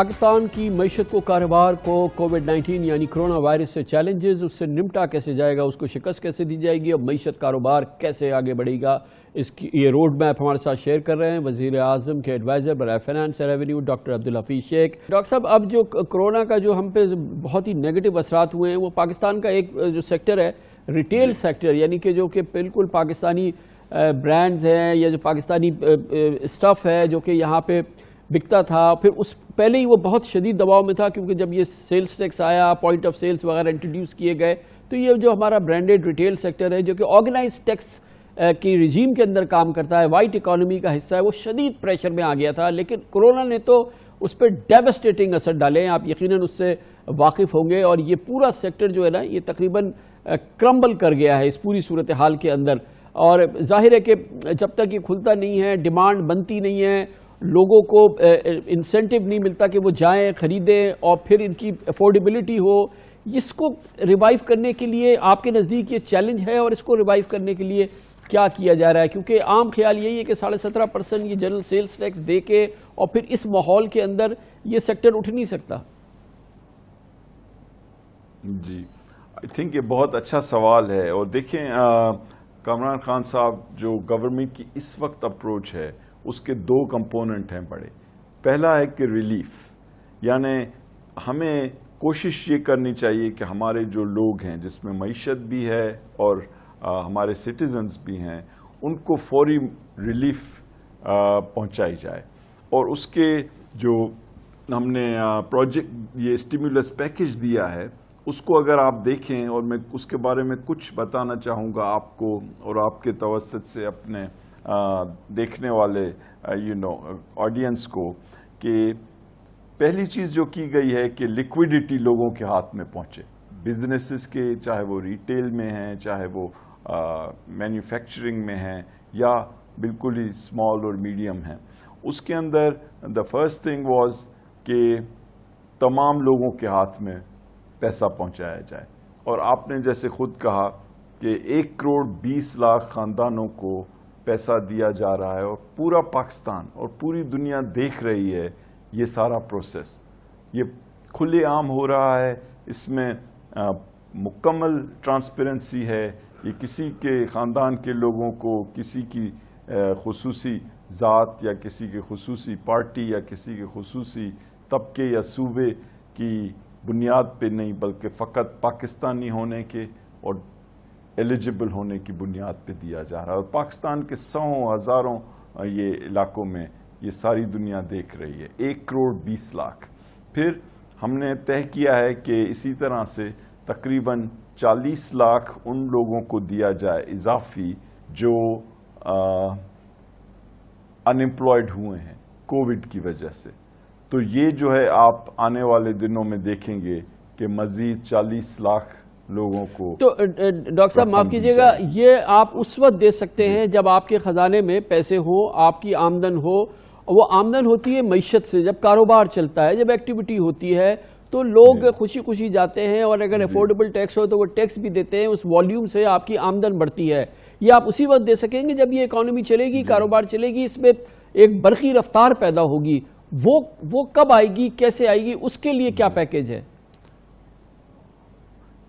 پاکستان کی معیشت کو کاروبار کو کووڈ-19 یعنی کرونا وائرس سے چیلنجز، اس سے نمٹا کیسے جائے گا، اس کو شکست کیسے دی جائے گی اور معیشت کاروبار کیسے آگے بڑھے گا، اس کی یہ روڈ میپ ہمارے ساتھ شیئر کر رہے ہیں وزیر اعظم کے ایڈوائزر برائے finance and revenue doctor Abdul Hafeez Sheikh. Doctor صاحب، اب جو کرونا کا جو ہم پہ بہت ہی نیگیٹو اثرات ہوئے ہیں، وہ پاکستان کا ایک جو سیکٹر ہے ریٹیل سیکٹر، یعنی کہ جو کہ بالکل پاکستانی برانڈز ہیں یا جو پاکستانی اسٹف ہے جو کہ یہاں پہ بکتا تھا، پھر اس پہلے ہی وہ بہت شدید دباؤ میں تھا، کیونکہ جب یہ سیلز ٹیکس آیا، پوائنٹ آف سیلز وغیرہ انٹروڈیوس کیے گئے، تو یہ جو ہمارا برانڈڈ ریٹیل سیکٹر ہے جو کہ آرگنائز ٹیکس کی رجیم کے اندر کام کرتا ہے، وائٹ اکانومی کا حصہ ہے، وہ شدید پریشر میں آ گیا تھا۔ لیکن کرونا نے تو اس پہ ڈیوسٹیٹنگ اثر ڈالے ہیں، آپ یقیناً اس سے واقف ہوں گے، اور یہ پورا سیکٹر جو ہے نا، یہ تقریباً کرمبل کر گیا ہے اس پوری صورتحال کے اندر۔ اور ظاہر ہے کہ جب تک یہ کھلتا نہیں ہے، ڈیمانڈ بنتی نہیں ہے، لوگوں کو انسینٹو نہیں ملتا کہ وہ جائیں خریدیں اور پھر ان کی افورڈیبلٹی ہو، اس کو ریوائیو کرنے کے لیے آپ کے نزدیک یہ چیلنج ہے، اور اس کو ریوائیو کرنے کے لیے کیا کیا جا رہا ہے؟ کیونکہ عام خیال یہی ہے کہ 17.5% یہ جنرل سیلز ٹیکس دے کے اور پھر اس ماحول کے اندر یہ سیکٹر اٹھ نہیں سکتا۔ جی، آئی تھنک یہ بہت اچھا سوال ہے، اور دیکھیں کامران خان صاحب، جو گورنمنٹ کی اس وقت اپروچ ہے اس کے دو کمپوننٹ ہیں بڑے۔ پہلا ہے کہ ریلیف، یعنی ہمیں کوشش یہ کرنی چاہیے کہ ہمارے جو لوگ ہیں جس میں معیشت بھی ہے اور ہمارے سٹیزنز بھی ہیں، ان کو فوری ریلیف پہنچائی جائے، اور اس کے جو ہم نے پروجیکٹ یہ اسٹیمولس پیکج دیا ہے، اس کو اگر آپ دیکھیں، اور میں اس کے بارے میں کچھ بتانا چاہوں گا آپ کو اور آپ کے توسط سے اپنے دیکھنے والے آڈینس کو، کہ پہلی چیز جو کی گئی ہے کہ لیکویڈیٹی لوگوں کے ہاتھ میں پہنچے، بزنسز کے، چاہے وہ ریٹیل میں ہیں، چاہے وہ مینوفیکچرنگ میں ہیں، یا بالکل ہی اسمال اور میڈیم ہیں۔ اس کے اندر دا فرسٹ تھنگ واز کہ تمام لوگوں کے ہاتھ میں پیسہ پہنچایا جائے، اور آپ نے جیسے خود کہا کہ 1.20 کروڑ خاندانوں کو پیسہ دیا جا رہا ہے، اور پورا پاکستان اور پوری دنیا دیکھ رہی ہے یہ سارا پروسیس، یہ کھلے عام ہو رہا ہے، اس میں مکمل ٹرانسپیرنسی ہے، یہ کسی کے خاندان کے لوگوں کو کسی کی خصوصی ذات یا کسی کی خصوصی پارٹی یا کسی کے خصوصی طبقے یا صوبے کی بنیاد پہ نہیں، بلکہ فقط پاکستانی ہونے کے اور ایلیجبل ہونے کی بنیاد پہ دیا جا رہا ہے، اور پاکستان کے 100 ہزاروں یہ علاقوں میں یہ ساری دنیا دیکھ رہی ہے۔ 1.20 کروڑ۔ پھر ہم نے طے کیا ہے کہ اسی طرح سے تقریباً 40 لاکھ ان لوگوں کو دیا جائے اضافی جو انمپلائڈ ہوئے ہیں کووڈ کی وجہ سے۔ تو یہ جو ہے آپ آنے والے دنوں میں دیکھیں گے کہ مزید 40 لاکھ لوگوں کو۔ تو ڈاکٹر صاحب معاف کیجئے گا، یہ آپ اس وقت دے سکتے ہیں جب آپ کے خزانے میں پیسے ہوں، آپ کی آمدن ہو، اور وہ آمدن ہوتی ہے معیشت سے، جب کاروبار چلتا ہے، جب ایکٹیویٹی ہوتی ہے تو لوگ خوشی خوشی جاتے ہیں، اور اگر افورڈیبل ٹیکس ہو تو وہ ٹیکس بھی دیتے ہیں، اس والیوم سے آپ کی آمدن بڑھتی ہے۔ یہ آپ اسی وقت دے سکیں گے جب یہ اکانومی چلے گی، کاروبار چلے گی، اس میں ایک برقی رفتار پیدا ہوگی۔ وہ کب آئے گی، کیسے آئے گی، اس کے لیے کیا پیکیج ہے؟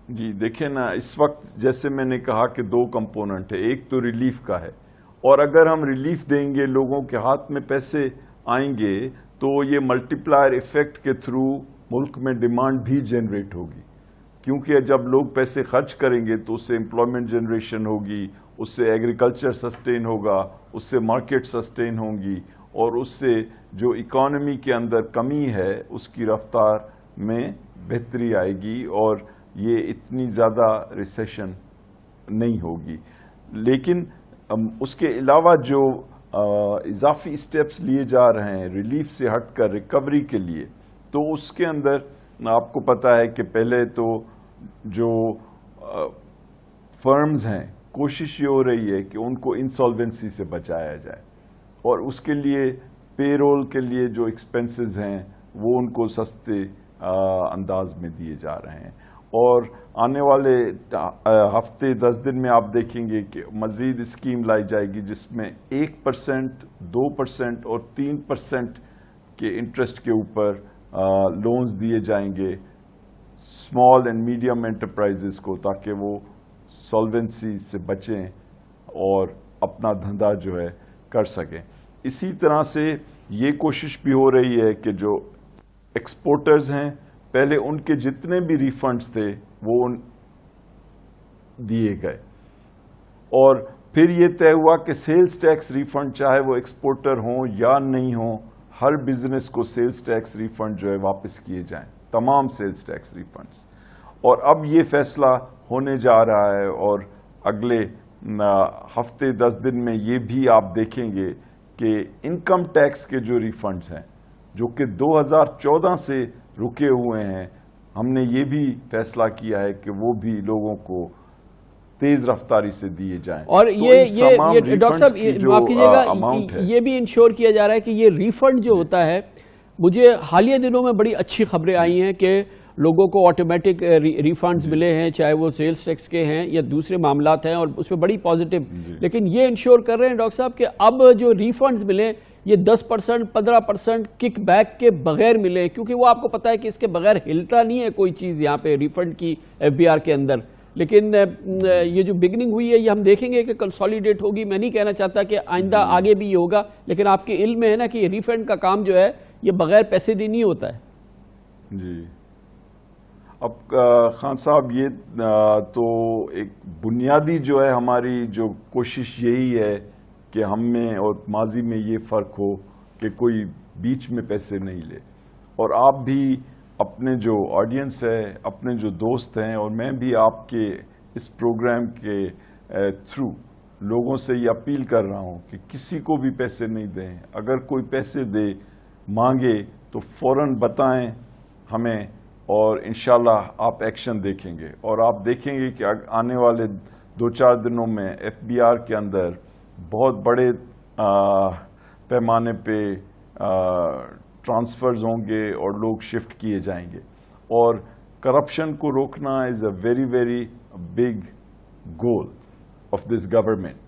جی دیکھیں نا، اس وقت جیسے میں نے کہا کہ دو کمپوننٹ ہے، ایک تو ریلیف کا ہے، اور اگر ہم ریلیف دیں گے، لوگوں کے ہاتھ میں پیسے آئیں گے، تو یہ ملٹی پلائر ایفیکٹ کے تھرو ملک میں ڈیمانڈ بھی جنریٹ ہوگی، کیونکہ جب لوگ پیسے خرچ کریں گے تو اس سے امپلائمنٹ جنریشن ہوگی، اس سے ایگریکلچر سسٹین ہوگا، اس سے مارکیٹ سسٹین ہوں گی، اور اس سے جو اکانومی کے اندر کمی ہے اس کی رفتار میں بہتری آئے گی، اور یہ اتنی زیادہ ریسیشن نہیں ہوگی۔ لیکن اس کے علاوہ جو اضافی سٹیپس لیے جا رہے ہیں ریلیف سے ہٹ کر ریکوری کے لیے، تو اس کے اندر آپ کو پتا ہے کہ پہلے تو جو فرمز ہیں، کوشش یہ ہو رہی ہے کہ ان کو انسالوینسی سے بچایا جائے، اور اس کے لیے پے رول کے لیے جو ایکسپنسز ہیں وہ ان کو سستے انداز میں دیے جا رہے ہیں، اور آنے والے ہفتے 10 دن میں آپ دیکھیں گے کہ مزید اسکیم لائی جائے گی جس میں 1%، 2% اور 3% کے انٹرسٹ کے اوپر لونز دیے جائیں گے اسمال اینڈ میڈیم انٹرپرائزز کو تاکہ وہ سالوینسی سے بچیں اور اپنا دھندا جو ہے کر سکیں. اسی طرح سے یہ کوشش بھی ہو رہی ہے کہ جو ایکسپورٹرز ہیں پہلے ان کے جتنے بھی ریفنڈز تھے وہ دیے گئے اور پھر یہ طے ہوا کہ سیلز ٹیکس ریفنڈ چاہے وہ ایکسپورٹر ہوں یا نہیں ہوں ہر بزنس کو سیلز ٹیکس ریفنڈ جو ہے واپس کیے جائیں, تمام سیلز ٹیکس ریفنڈز. اور اب یہ فیصلہ ہونے جا رہا ہے اور اگلے ہفتے 10 دن میں یہ بھی آپ دیکھیں گے کہ انکم ٹیکس کے جو ریفنڈز ہیں جو کہ 2014 سے رکے ہوئے ہیں, ہم نے یہ بھی فیصلہ کیا ہے کہ وہ بھی لوگوں کو تیز رفتاری سے دیے جائیں. اور یہ ڈاکٹر صاحب معاف کیجیے گا, یہ بھی انشور کیا جا رہا ہے کہ یہ ریفنڈ جو ہوتا ہے, مجھے حالیہ دنوں میں بڑی اچھی خبریں آئی ہیں کہ لوگوں کو آٹومیٹک ریفنڈز ملے ہیں, چاہے وہ سیلز ٹیکس کے ہیں یا دوسرے معاملات ہیں, اور اس میں بڑی پازیٹیو. لیکن یہ انشور کر رہے ہیں ڈاکٹر صاحب کہ اب جو ریفنڈز ملیں یہ 10% 15% کک بیک کے بغیر ملے, کیونکہ وہ آپ کو پتا ہے کہ اس کے بغیر ہلتا نہیں ہے کوئی چیز یہاں پہ ریفنڈ کی FBR کے اندر. لیکن یہ جو بگننگ ہوئی ہے یہ ہم دیکھیں گے کہ کنسالیڈیٹ ہوگی. میں نہیں کہنا چاہتا کہ آئندہ آگے بھی یہ ہوگا, لیکن آپ کے علم میں ہے نا کہ یہ ریفنڈ کا کام جو ہے یہ بغیر پیسے دی نہیں ہوتا ہے. جی اب خان صاحب یہ تو ایک بنیادی جو ہے ہماری جو کوشش یہی ہے کہ ہم میں اور ماضی میں یہ فرق ہو کہ کوئی بیچ میں پیسے نہیں لے. اور آپ بھی اپنے جو آڈینس ہے, اپنے جو دوست ہیں, اور میں بھی آپ کے اس پروگرام کے تھرو لوگوں سے یہ اپیل کر رہا ہوں کہ کسی کو بھی پیسے نہیں دیں. اگر کوئی پیسے دے مانگے تو فوراً بتائیں ہمیں, اور انشاءاللہ آپ ایکشن دیکھیں گے. اور آپ دیکھیں گے کہ آنے والے 2-4 دنوں میں FBR کے اندر بہت بڑے پیمانے پہ ٹرانسفرز ہوں گے اور لوگ شفٹ کیے جائیں گے. اور کرپشن کو روکنا is a very very big goal of this government.